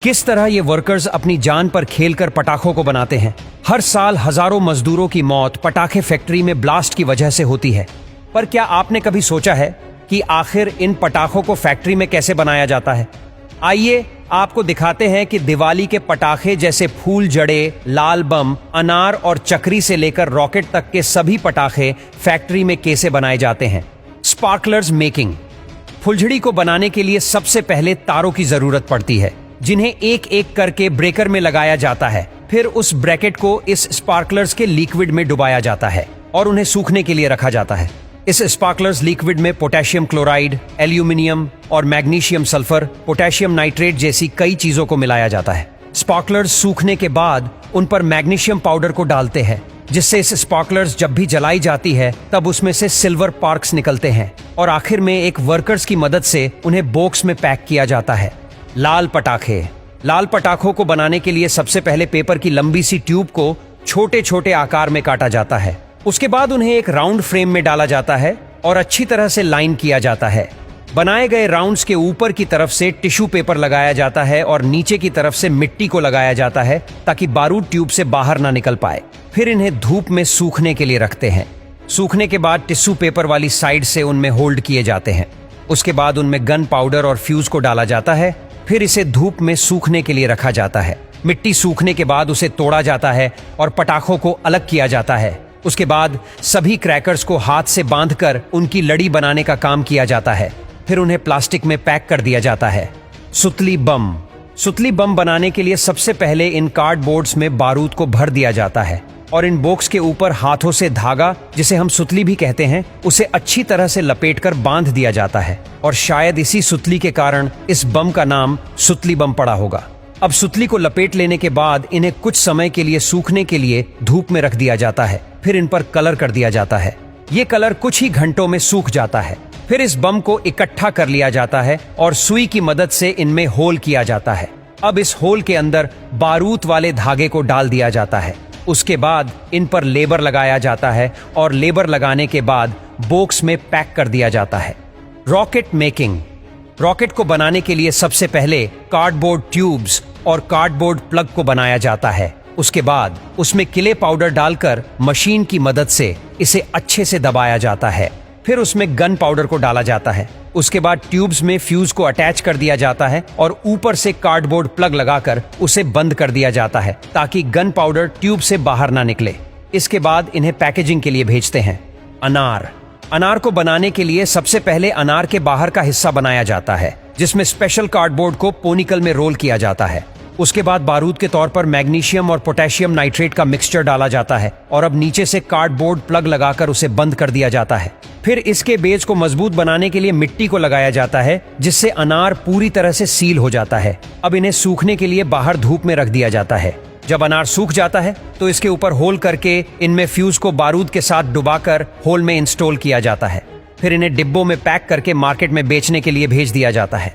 किस तरह ये वर्कर्स अपनी जान पर खेलकर पटाखों को बनाते हैं। हर साल हजारों मजदूरों की मौत पटाखे फैक्ट्री में ब्लास्ट की वजह से होती है। पर क्या आपने कभी सोचा है कि आखिर इन पटाखों को फैक्ट्री में कैसे बनाया जाता है? आइए आपको दिखाते हैं कि दिवाली के पटाखे जैसे फूल जड़े, लाल बम, अनार और चक्री से लेकर रॉकेट तक के सभी पटाखे फैक्ट्री में कैसे बनाए जाते हैं। Sparklers making. फुलझड़ी को बनाने के लिए सबसे पहले तारों की जरूरत पड़ती है, जिन्हें एक एक करके ब्रेकर में लगाया जाता है। फिर उस ब्रैकेट को इस स्पार्कलर्स के लिक्विड में डुबाया जाता है और उन्हें सूखने के लिए रखा जाता है। इस स्पार्कलर्स लिक्विड में पोटेशियम क्लोराइड, एल्यूमिनियम और मैग्नीशियम सल्फर, पोटेशियम नाइट्रेट जैसी कई चीजों को मिलाया जाता है। स्पार्कलर्स सूखने के बाद उन पर मैग्नीशियम पाउडर को डालते हैं, जिससे इस स्पार्कलर्स जब भी जलाई जाती है तब उसमें से सिल्वर पार्क्स निकलते हैं और आखिर में एक वर्कर्स की मदद से उन्हें बॉक्स में पैक किया जाता है। लाल पटाखे। लाल पटाखों को बनाने के लिए सबसे पहले पेपर की लंबी सी ट्यूब को छोटे छोटे आकार में काटा जाता है। उसके बाद उन्हें एक राउंड फ्रेम में डाला जाता है और अच्छी तरह से लाइन किया जाता है। बनाए गए राउंड्स के ऊपर की तरफ से टिश्यू पेपर लगाया जाता है और नीचे की तरफ से मिट्टी को लगाया जाता है ताकि बारूद ट्यूब से बाहर ना निकल पाए। फिर इन्हें धूप में सूखने के लिए रखते हैं। सूखने के बाद टिश्यू पेपर वाली साइड से उनमें होल्ड किए जाते हैं। उसके बाद उनमें गन पाउडर और फ्यूज को डाला जाता है। फिर इसे धूप में सूखने के लिए रखा जाता है। मिट्टी सूखने के बाद उसे तोड़ा जाता है और पटाखों को अलग किया जाता है। उसके बाद सभी क्रैकर्स को हाथ से बांधकर उनकी लड़ी बनाने का काम किया जाता है। फिर उन्हें प्लास्टिक में पैक कर दिया जाता है। सुतली बम। सुतली बम बनाने के लिए सबसे पहले इन कार्डबोर्ड्स में बारूद को भर दिया जाता है और इन बॉक्स के ऊपर हाथों से धागा, जिसे हम सुतली भी कहते हैं, उसे अच्छी तरह से लपेटकर बांध दिया जाता है और शायद इसी सुतली के कारण इस बम का नाम सुतली बम पड़ा होगा। अब सुतली को लपेट लेने के बाद इन्हें कुछ समय के लिए सूखने के लिए धूप में रख दिया जाता है। फिर इन पर कलर कर दिया जाता है। ये कलर कुछ ही घंटों में सूख जाता है। फिर इस बम को इकट्ठा कर लिया जाता है और सुई की मदद से इनमें होल किया जाता है। अब इस होल के अंदर बारूद वाले धागे को डाल दिया जाता है। उसके बाद इन पर लेबर लगाया जाता है और लेबर लगाने के बाद बॉक्स में पैक कर दिया जाता है। Rocket making. रॉकेट को बनाने के लिए सबसे पहले कार्डबोर्ड ट्यूब्स और कार्डबोर्ड प्लग को बनाया जाता है। उसके बाद उसमें किले पाउडर डालकर मशीन की मदद से इसे अच्छे से दबाया जाता है। फिर उसमें गन पाउडर को डाला जाता है। उसके बाद ट्यूब्स में फ्यूज को अटैच कर दिया जाता है और ऊपर से कार्डबोर्ड प्लग लगाकर उसे बंद कर दिया जाता है ताकि गन पाउडर ट्यूब से बाहर ना निकले। इसके बाद इन्हें पैकेजिंग के लिए भेजते हैं। अनार। अनार को बनाने के लिए सबसे पहले अनार के बाहर का हिस्सा बनाया जाता है, जिसमें स्पेशल कार्डबोर्ड को पोनिकल में रोल किया जाता है। उसके बाद बारूद के तौर पर मैग्नीशियम और पोटेशियम नाइट्रेट का मिक्सचर डाला जाता है और अब नीचे से कार्डबोर्ड प्लग लगाकर उसे बंद कर दिया जाता है। फिर इसके बेस को मजबूत बनाने के लिए मिट्टी को लगाया जाता है, जिससे अनार पूरी तरह से सील हो जाता है। अब इन्हें सूखने के लिए बाहर धूप में रख दिया जाता है। जब अनार सूख जाता है तो इसके ऊपर होल करके इनमें फ्यूज को बारूद के साथ डुबाकर होल में इंस्टॉल किया जाता है। फिर इन्हें डिब्बों में पैक करके मार्केट में बेचने के लिए भेज दिया जाता है।